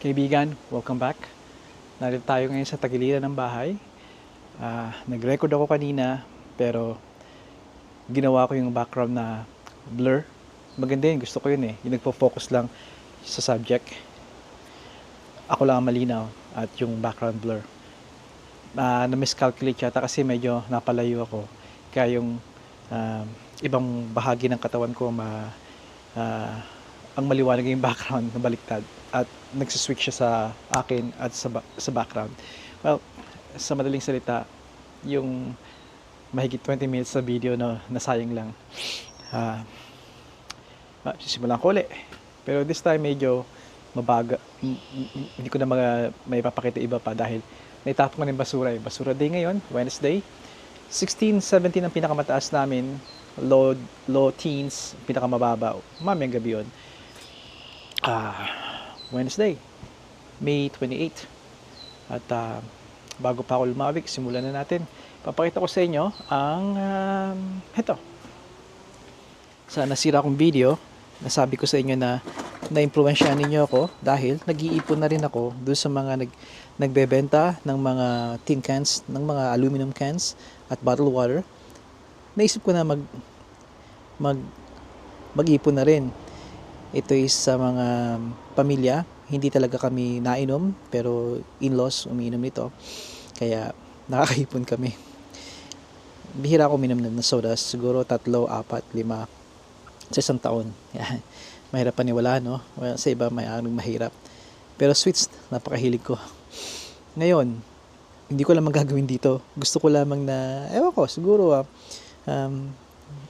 Kaibigan, welcome back. Narito tayo ngayon sa tagiliran ng bahay. Nag-record ako kanina, pero ginawa ko yung background na blur. Maganda yun, gusto ko yun eh. Yung nagpo-focus lang sa subject. Ako lang ang malinaw at yung background blur. Na-miscalculate yata kasi medyo napalayo ako. Kaya yung ibang bahagi ng katawan ko ah, ang maliwanag yung background na baliktad at nagsiswitch siya sa akin at sa background. Well, sa madaling salita, yung mahigit 20 minutes sa video na nasayang lang. Uh, Sisimulan ko ulit. Pero this time medyo mabaga. Hindi ko na may papakita iba pa dahil naitapon ko na yung basura. Basura day ngayon, Wednesday. 16, 17 ang pinakamataas namin. Low teens, pinakamababa. Mamayang gabi yun. Wednesday, May 28. At bago pa ako lumawig, simulan na natin. Papakita ko sa inyo ang ito. Sa nasira kong video, nasabi ko sa inyo na na-impluwensyahan ninyo ako dahil nag-iipon na rin ako doon sa mga nagbebenta ng mga tin cans, ng mga aluminum cans at bottled water. Naisip ko na mag-ipon na rin. Ito is sa mga pamilya, hindi talaga kami nainom, pero in-laws umiinom nito. Kaya nakakaipon kami. Bihira ako uminom ng sodas, siguro 3, 4, 5 sa isang taon. Yan. Mahirap paniwalaan, no? Well, sa iba may anong mahirap. Pero sweets, napakahilig ko. Ngayon, hindi ko lang magagawin dito. Gusto ko lamang na, ewan ko, siguro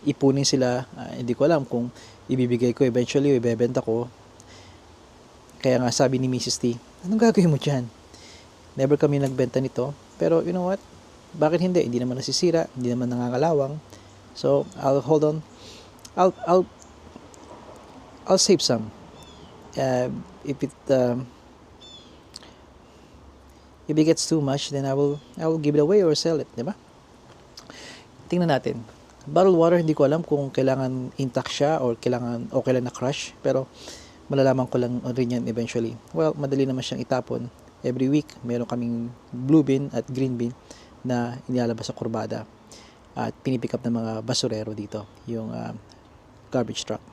ipunin sila. Hindi ko alam kung ibibigay ko eventually o ibebenta ko. Kaya nga sabi ni Mrs. T, anong gagawin mo dyan? Never kami nagbenta nito. Pero you know what? Bakit hindi? Hindi naman nasisira. Hindi naman nangangalawang. So, I'll hold on. I'll save some. If it gets too much, then I will give it away or sell it, di ba? Tingnan natin. Bottled water, hindi ko alam kung kailangan intact siya or kailangan okay lang na crush, pero malalaman ko lang rin yan eventually. Well, madali naman siyang itapon. Every week, meron kaming blue bin at green bin na inilalabas sa kurbada at pinipick up ng mga basurero dito, yung garbage truck.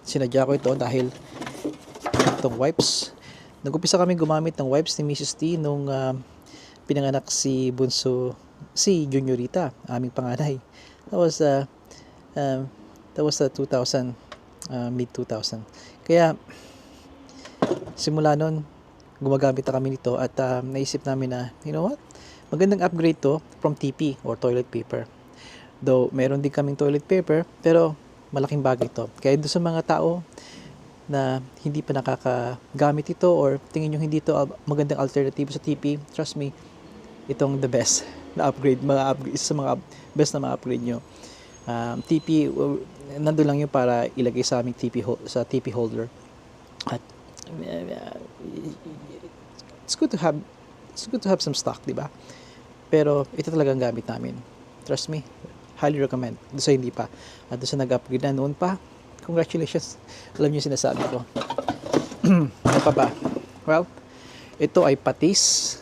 Sinadya ko ito dahil itong wipes. Nag-upisa kami gumamit ng wipes ni Mrs. T nung pinanganak si Juniorita, aming panganay. That was 2000, mid-2000. Kaya, simula nun, gumagamit na kami nito at naisip namin na, you know what? Magandang upgrade to from TP or toilet paper. Though, meron din kaming toilet paper, pero malaking bagay ito. Kaya doon sa mga tao na hindi pa nakakagamit ito or tingin nyo hindi ito magandang alternative sa TP, trust me, itong the best na upgrade, isa sa mga best na ma-upgrade nyo. TP, nandun lang yun para ilagay sa aming sa TP holder. At it's good to have some stock, di ba? Pero ito talagang gamit namin. Trust me, highly recommend. Doon sa hindi pa. At doon sa nag-upgrade na noon pa, congratulations. Alam niyo sinasabi ko. Ano pa ba? Well, ito ay patis.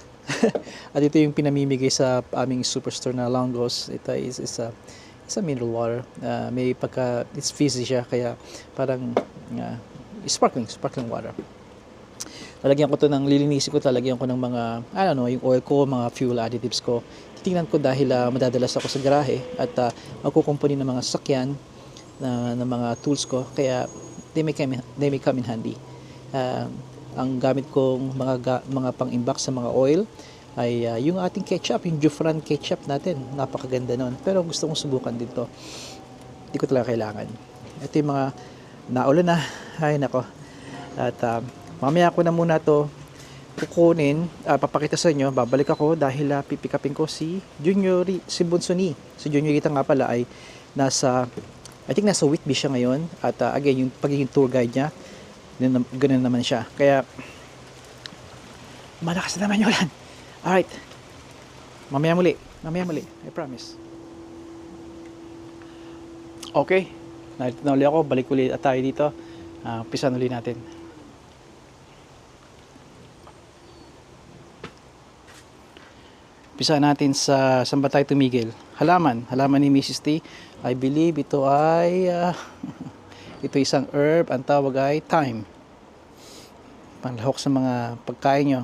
At ito yung pinamimigay sa aming superstore na Longos. Ito is a mineral water. It's fizzy siya, kaya parang sparkling water. Lalagyan ko to ng lilinisin ko, lalagyan ko ng mga, yung oil ko, mga fuel additives ko. Titingnan ko dahil madadalas ako sa garahe at magkukumpuni ng mga sasakyan ng mga tools ko, kaya they may come in handy. Ang gamit kong mga pang-imbak sa mga oil ay yung ating ketchup, yung Jufran ketchup natin. Napakaganda nun. Pero gusto kong subukan din to. Hindi ko talaga kailangan. Ito yung mga naulan na. Ay nako. At mamaya ko na muna to kukunin, papakita sa inyo. Babalik ako dahil pipikapin ko si Bunso ni. Si Juniorita nga pala ay nasa Whitby siya ngayon. At again, yung pagiging tour guide niya, ganun naman siya. Kaya malakas na naman yung ulan. Alright. Mamaya muli. I promise. Okay. Narito na ulit ako. Balik ulit tayo dito. Umpisan ulit natin. Umpisa natin sa saan ba tayo tumigil? Halaman ni Mrs. T. I believe ito ay ito isang herb, ang tawag ay thyme. Panlahok sa mga pagkain nyo.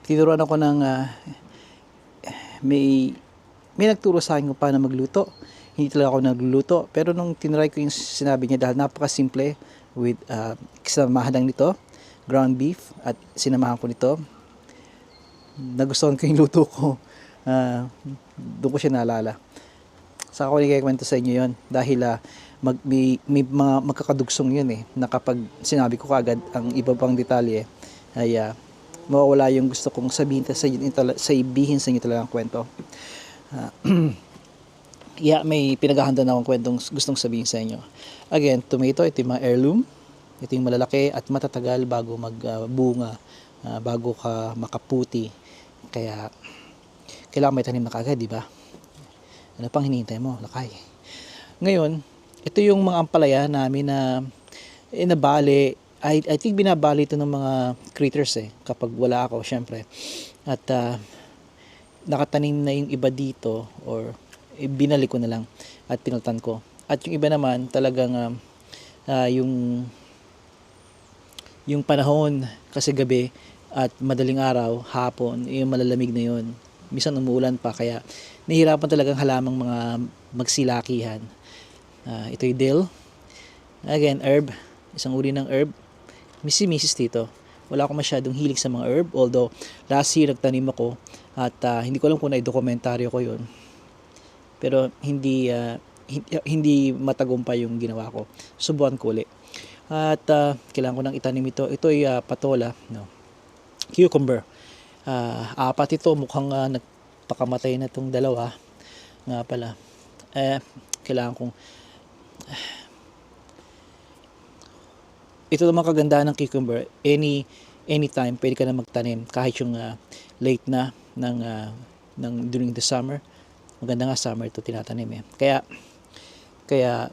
Tinuruan ako ng may nagturo sa akin kung paano magluto. Hindi talaga ako nagluluto, pero nung tinry ko yung sinabi niya, dahil napaka-simple, with sinamahan lang nito, ground beef, at sinamahan ko nito, nagustuhan ko yung luto ko. Doon ko siya naalala. Saka ko nagkikwento sa inyo yon dahil may mga magkakadugsong yun na kapag sinabi ko kagad ang iba pang detalye ay mawawala yung gusto kong sabihin sa ibihin sa inyo talagang kwento. May pinaghahanda na akong kwentong gustong sabihin sa inyo. Again, tomato, ito yung mga heirloom. Ito yung malalaki at matatagal bago magbunga, bago ka makaputi. Kaya kailangan may tanim na kagad, di ba? Ano pang hinihintay mo? Lakay. Ngayon, ito yung mga ampalaya namin na nabali. I think binabali ito ng mga critters kapag wala ako, syempre. At nakatanim na yung iba dito or binalik ko na lang at pinultan ko. At yung iba naman talagang yung panahon kasi gabi at madaling araw, hapon, yung malalamig na yun. Minsan umuulan pa kaya nahihirapan talagang halamang mga magsilakihan. Ito yung dill. Again, herb. Isang uri ng herb. Mrs. dito. Wala akong masyadong hilig sa mga herb. Although, last year nagtanim ako at hindi ko alam kung na-dokumentaryo ko yun. Pero hindi matagumpay yung ginawa ko. Subukan ko ulit. At kailangan ko nang itanim ito. Ito ay patola. No. Cucumber. Apat ito. Mukhang nagpakamatay na itong dalawa. Nga pala. Kailangan kong ito naman kagandahan ng cucumber, anytime pwede ka na magtanim kahit yung late na ng during the summer. Maganda nga summer ito tinatanim Kaya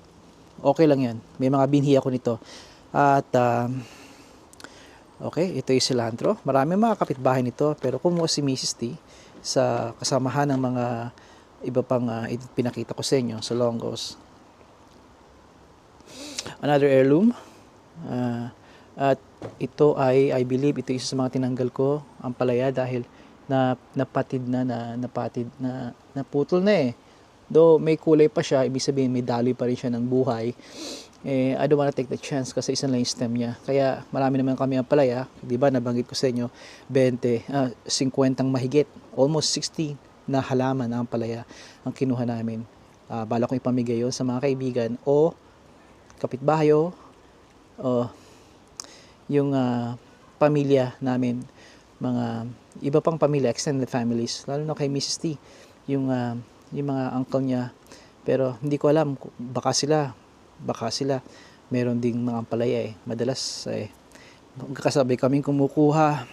okay lang 'yan. May mga binhi ako nito. At okay, ito yung cilantro. Marami mga kapitbahay nito, pero kumuha si Mrs. T sa kasamahan ng mga iba pang pinakita ko sa inyo sa Longos. Another heirloom. At ito I believe ito isa sa mga tinanggal ko ang palaya dahil napatid na naputol na though may kulay pa siya, ibig sabihin may daloy pa rin siya ng buhay. I don't wanna take the chance kasi isang lang yung stem niya, kaya marami naman kami ang palaya, di ba nabanggit ko sa inyo 50 mahigit, almost 60 na halaman ang palaya ang kinuha namin. Bala kong ipamigay yun sa mga kaibigan o kapitbahay o yung pamilya namin, mga iba pang pamilya, extended families, lalo na kay Mrs. T, yung mga uncle niya. Pero hindi ko alam, baka sila meron ding mga ampalaya madalas magkakasabay kaming kumukuha.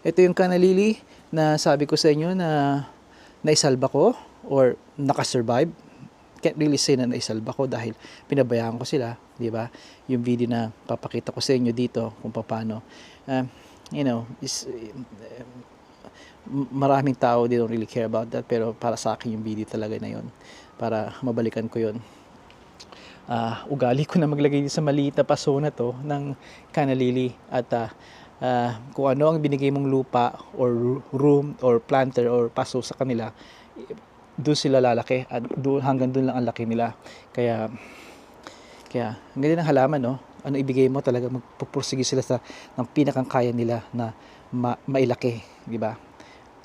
Ito yung kanalili na sabi ko sa inyo na naisalba ko or nakasurvive. Can't really say na naisalba ko dahil pinabayaan ko sila, di ba? Yung video na papakita ko sa inyo dito kung paano. Maraming tao they don't really care about that, pero para sa akin yung video talaga na yun para mabalikan ko yun. Ugali ko na maglagay sa maliit na paso na to ng kanalili at kung ano ang binigay mong lupa or room or planter or paso sa kanila, doon sila lalaki at hanggang doon lang ang laki nila. Kaya ang ganda ng halaman, no? Ano ibigay mo talaga magpupursige sila ng pinakang kaya nila na mailaki, di ba?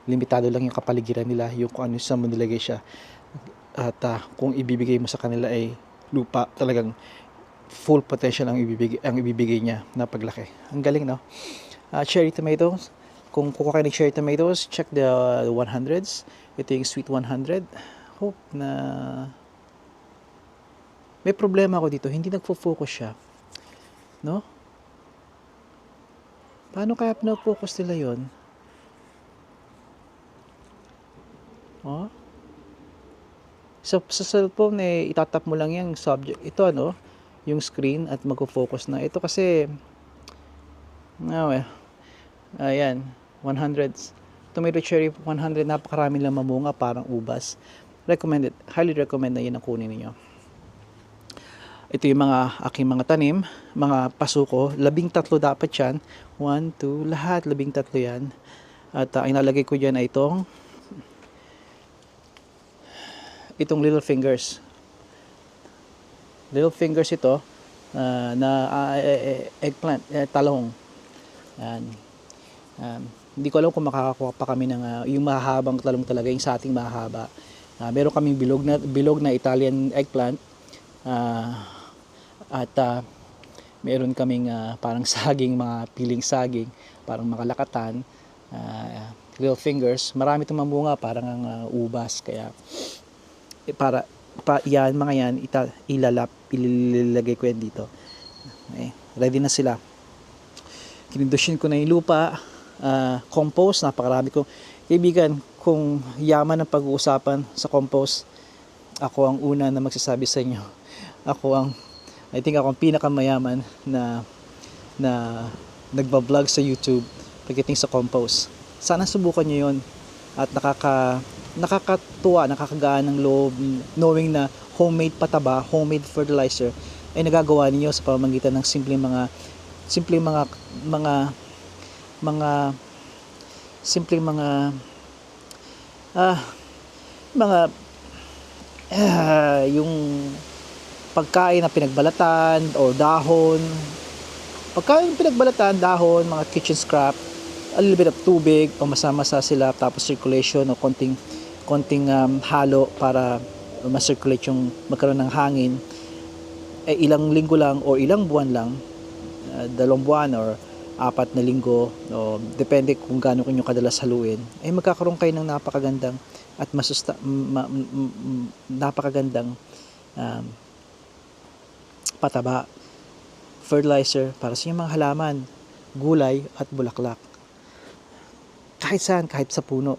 Limitado lang yung kapaligiran nila, yung kung ano sa mo nilagay siya. At kung ibibigay mo sa kanila ay lupa, talagang full potential ang ibibigay niya na paglaki. Ang galing, no? Cherry tomatoes. Kung kukuha kayo ng cherry tomatoes, check the 100s. Ito yung sweet 100. Hope na may problema ako dito. Hindi nagfo-focus siya. No? Paano kaya pinag-focus nila yun? Oh? Sa cellphone itatap mo lang yung subject. Ito yung screen at magfo-focus na. Ito kasi, ayan, 100. Tomato cherry 100, napakarami lang mamunga, parang ubas. Recommended, highly recommend na yun ang kunin niyo. Ito yung mga aking mga tanim, mga pasuko. 13 dapat yan. 1, 2, lahat 13 yan. At ang inalagay ko dyan ay itong little fingers. Little fingers ito eggplant, talong. Yan. Hindi ko alam kung makakakuha pa kami ng yung mahahabang talong talaga, yung sa ating mahaba. Meron kaming bilog na Italian eggplant. Meron kaming parang saging, mga piling saging, parang makalakatan, little fingers. Marami itong mamunga, parang ang ubas. Kaya yan, mga yan, ilalagay ko yan dito. Okay, ready na sila. Kinindushin ko na yung lupa, compost, napakarami ko. Kaibigan, kung yaman ang pag-uusapan sa compost, ako ang una na magsasabi sa inyo. I think ako ang pinakamayaman na nagbablog sa YouTube pagdating sa compost. Sana subukan nyo yun. At nakakatuwa, nakakagaan ng loob knowing na homemade pataba, homemade fertilizer ay nagagawa niyo sa pamamagitan ng simpleng mga yung pagkain na pinagbalatan o dahon. Pagkain pinagbalatan, dahon, mga kitchen scrap, a little bit of tubig, pamasama-masa sila, tapos circulation o konting halo para ma-circulate yung magkaroon ng hangin. Ilang linggo lang o ilang buwan lang, 2 buwan or 4 na linggo, o depende kung gaano kinyo kadalas haluin, ay magkakaroon kayo ng napakagandang at napakagandang pataba, fertilizer para sa inyong mga halaman, gulay at bulaklak. Kahit saan, kahit sa puno.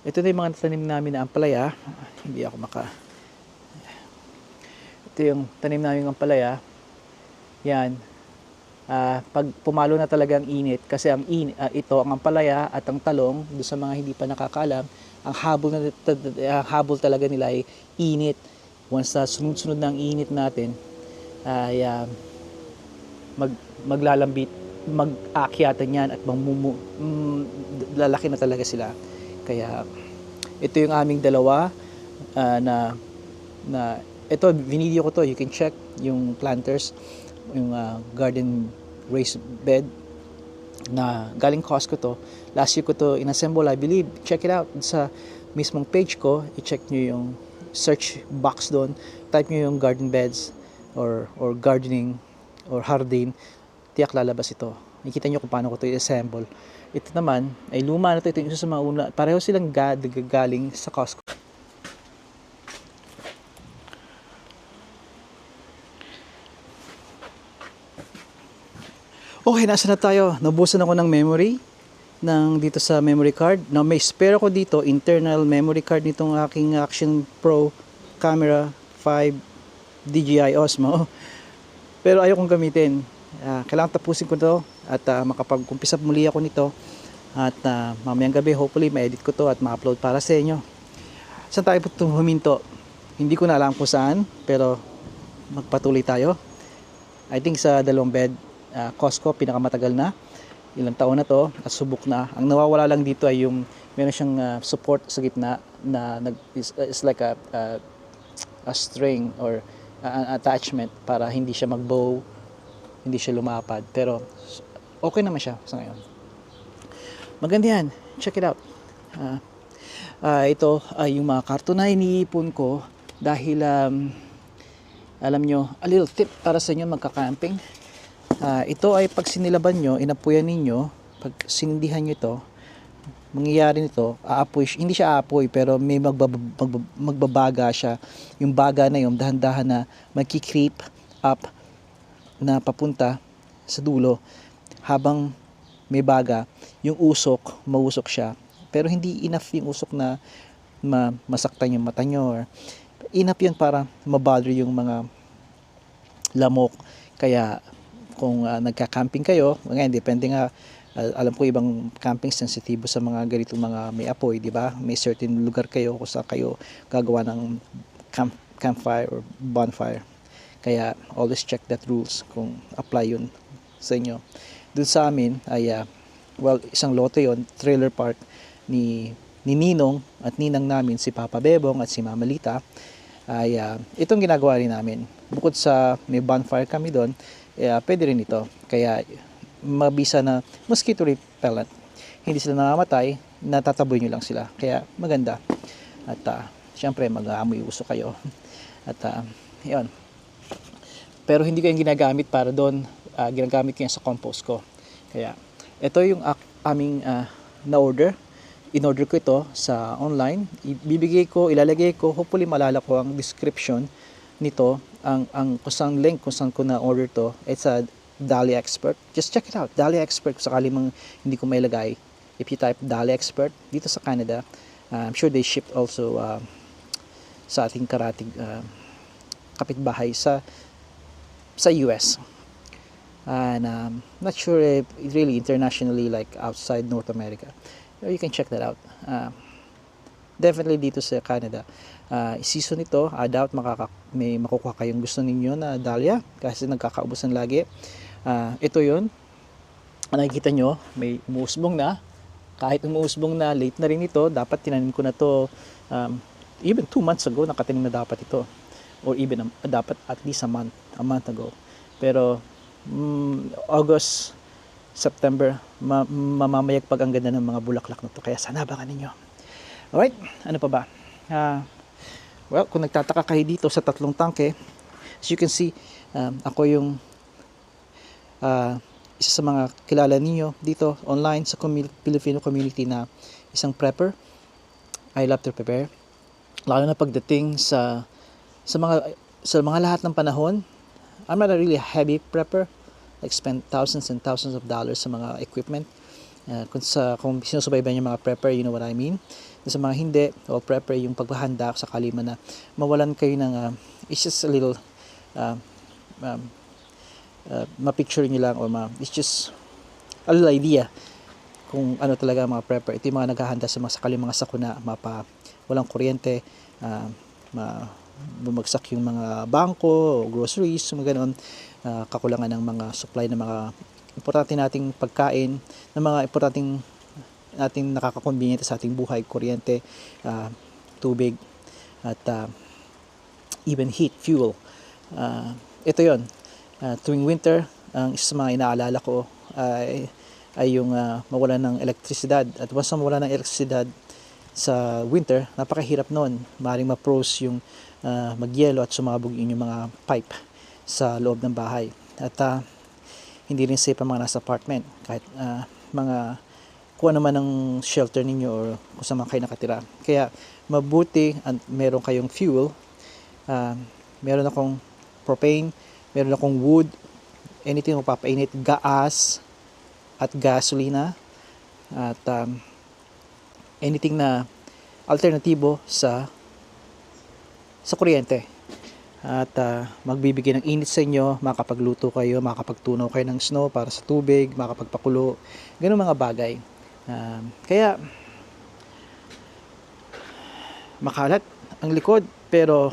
Ito na yung mga tanim namin na ampalaya. Ito yung tanim namin ng ampalaya. Yan. Pag pumalo na talaga ang init, kasi ang ampalaya at ang talong, doon sa mga hindi pa nakakaalam, ang habol talaga nila ay init. Once na sunod-sunod na ang init natin, ay maglalambit, mag-aakyatan yan at lalaki na talaga sila. Kaya ito yung aming dalawa na ito, video ko to, you can check yung planters, yung garden raised bed na galing Costco to. Last year ko to inassemble, I believe. Check it out sa mismong page ko. I-check nyo yung search box doon. Type nyo yung garden beds or gardening or hardin. Tiyak lalabas ito. Nakikita nyo kung paano ko to i-assemble. Ito naman ay luma na to. Ito yung isa sa mga una. Pareho silang galing sa Costco. Okay, nasa na tayo. Naubusan ako ng memory dito sa memory card. Now, may spare ako dito, internal memory card nitong aking Action Pro Camera 5 DJI Osmo. Pero ayaw kong gamitin. Kailangan tapusin ko to at makapag-umpisa muli ako nito. At mamayang gabi, hopefully, ma-edit ko to at ma-upload para sa inyo. Saan tayo po huminto? Hindi ko na alam kung saan, pero magpatuloy tayo. I think sa 2 bed. Costco, pinakamatagal na, ilang taon na to at subok na. Ang nawawala lang dito ay yung meron siyang support sa gitna na is like a string or an attachment para hindi siya mag-bow, hindi siya lumapad, pero okay naman siya sa ngayon. Maganda yan, check it out. Ito ay yung mga karton na iniipon ko dahil alam nyo, a little tip para sa inyo magka-camping. Ito ay pag sinilaban nyo, inapuyan ninyo, pag sinindihan nyo ito, mangyayari nito, aapoy, hindi siya aapoy, pero may magbabaga siya. Yung baga na yun, dahan-dahan na magki-creep up na papunta sa dulo. Habang may baga, yung usok, mausok siya. Pero hindi enough yung usok na masaktan yung mata nyo. Or enough yun para mabother yung mga lamok. Kaya kung nagka-camping kayo, ngayon depende nga, alam ko ibang camping sensitibo sa mga ganitong mga may apoy, di ba? May certain lugar kayo kung saan kayo gagawa ng campfire or bonfire. Kaya always check that rules kung apply yun sa inyo. Doon sa amin ay isang lote yon, trailer park ni Ninong at Ninang namin, si Papa Bebong at si Mama Lita. Ay itong ginagawa rin namin. Bukod sa may bonfire kami doon, pwede rin ito. Kaya mabisa na mosquito repellent. Hindi sila namamatay, natataboy nyo lang sila. Kaya maganda. At syempre mag-aamoy uso kayo. At yun. Pero hindi ko yung ginagamit para doon. Ginagamit ko yan sa compost ko. Kaya ito yung aming na-order. In-order ko ito sa online. Ilalagay ko, hopefully malala ko ang description nito, ang kusang link kung saan ko na-order to. It's a Dahlia Expert. Just check it out. Dahlia Expert, kung sakali mang hindi ko mailagay. If you type Dahlia Expert dito sa Canada, I'm sure they shipped also sa ating karating kapitbahay sa US. And not sure if really internationally, like outside North America. You can check that out. Definitely dito sa Canada. Season ito, doubt may makukuha kayong gusto ninyo na dahlia kasi nagkakaubusan lagi. Ito yun. Nakikita nyo, may umuusbong na. Kahit umuusbong na, late na rin ito. Dapat tinanim ko na to even 2 months ago, nakatanim na dapat ito. Or even dapat at least a month ago. Pero August, September, mamamayagpag ang ganda ng mga bulaklak na to. Kaya sana abangan ninyo. Alright, ano pa ba? Well, kung nagtataka kayo dito sa 3 tangke, as you can see, ako yung isa sa mga kilala ninyo dito online sa Filipino community na isang prepper. I love to prepare. Lalo na pagdating sa mga lahat ng panahon. I'm not a really heavy prepper. Like spend thousands and thousands of dollars sa mga equipment. Kung sinusubaybayan yung mga prepper, you know what I mean. Sa mga hindi, o prepper, yung paghahanda sa kalima na mawalan kayo ng it's just a little ma-picture nyo lang it's just a little idea kung ano talaga mga prepper. Ito yung mga naghahanda sa mga sakuna, walang kuryente, bumagsak yung mga bangko o groceries, mga ganon, kakulangan ng mga supply ng mga importante nating pagkain, ng mga importanteng nating nakakakonbeniente sa ating buhay, kuryente, tubig, at even heat, fuel. Ito yon. Tuwing winter, ang isa sa mga inaalala ko ay yung mawalan ng elektrisidad. At once na mawalan ng elektrisidad sa winter, napakahirap noon. Maaaring ma-froze yung magyelo at sumabog yung mga pipe sa loob ng bahay. At hindi rin safe ang mga nasa apartment. Kahit kung ano man ang shelter ninyo or kung saan man kayo nakatira. Kaya mabuti meron kayong fuel. Meron akong propane, meron akong wood, anything mapapainit, gas at gasolina, at anything na alternatibo sa kuryente. At magbibigay ng init sa inyo, makakapagluto kayo, makakapagtunaw kayo ng snow para sa tubig, makakapagpakulo, ganun mga bagay. Kaya makalat ang likod, pero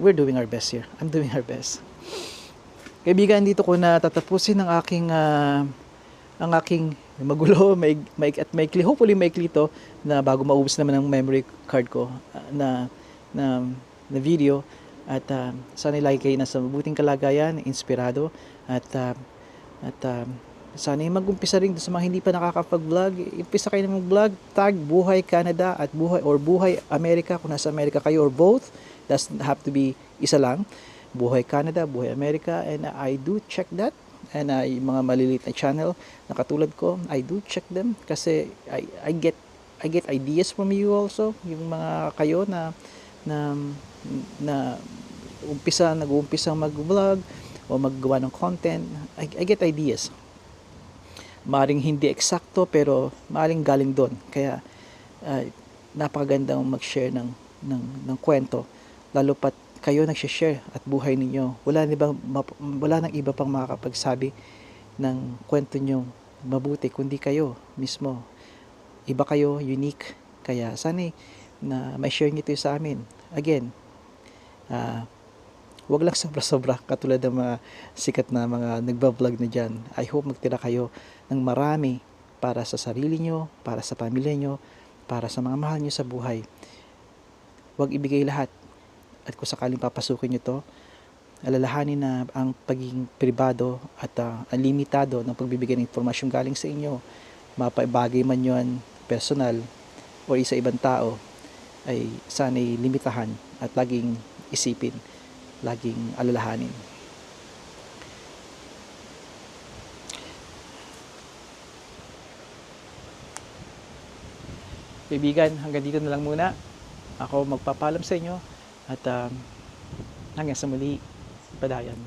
we're doing our best here. I'm doing our best. Kaibigan, dito ko na tatapusin ang aking magulo, maikli. Hopefully maikli to, na bago maubos naman ang memory card ko na video. At sana lagi kayo nasa mabuting kalagayan, inspirado, at sana mag-umpisa rin sa mga hindi pa nakakapag-vlog. Umpisa kayo ng mag-vlog, tag Buhay Canada at Buhay America kung nasa America kayo, or both. Doesn't have to be isa lang. Buhay Canada, Buhay America, and I do check that. And yung mga maliliit na channel na katulad ko, I do check them kasi I get ideas from you also. Yung mga kayo na nag-uumpisa mag-vlog o maggawa ng content, I get ideas. Maaring hindi eksakto, pero maaring galing doon. Kaya napakagandang mag-share ng kwento, lalo pat kayo nagsishare at buhay ninyo. Wala nang iba pang makakapagsabi ng kwento nyo mabuti kundi kayo mismo. Iba kayo, unique. Kaya sana na may share nyo ito sa amin. Again, wag lang sobra-sobra katulad ng mga sikat na mga nagbablog na dyan. I hope magtira kayo ng marami para sa sarili nyo, para sa pamilya nyo, para sa mga mahal nyo sa buhay. Huwag ibigay lahat. At kung sakaling papasukin nyo to, alalahanin na ang pagiging pribado at ang limitado ng pagbibigay ng impormasyon galing sa inyo, mapabagay man yun personal o sa ibang tao, ay sana'y limitahan at laging isipin, laging alalahanin. Kaibigan, hanggang dito na lang muna. Ako magpapaalam sa inyo at hanggang sa muli, padayan.